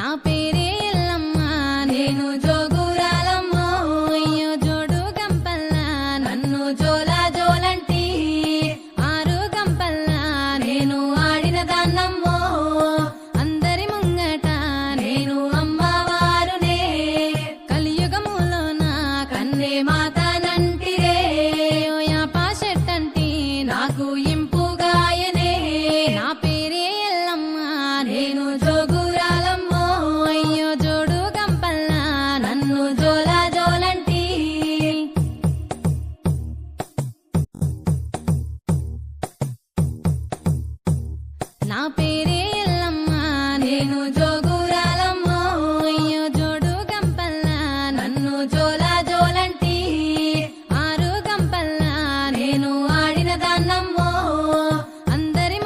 నా పేరే ఎల్లమ్మ నేను జోగురాలమ్మో అయ్యో జోడు గంపల్లా నన్ను జోలా జోలంటి ఆరు గంపల్లా నేను ఆడిన దాన్నమ్మో అందరి ముంగట నేను అమ్మవారునే కలియుగములోన కన్నే మాతనంటిరే ఓ యాపా చెట్టంటి నాకు ఇంపుగాయనే నా పేరే ఎల్లమ్మ నేను జోగురాలమ్మో అయ్యో జోడు గంపల్లా నన్ను జోలా జోలంటి నా పేరే ఎల్లమ్మ నేను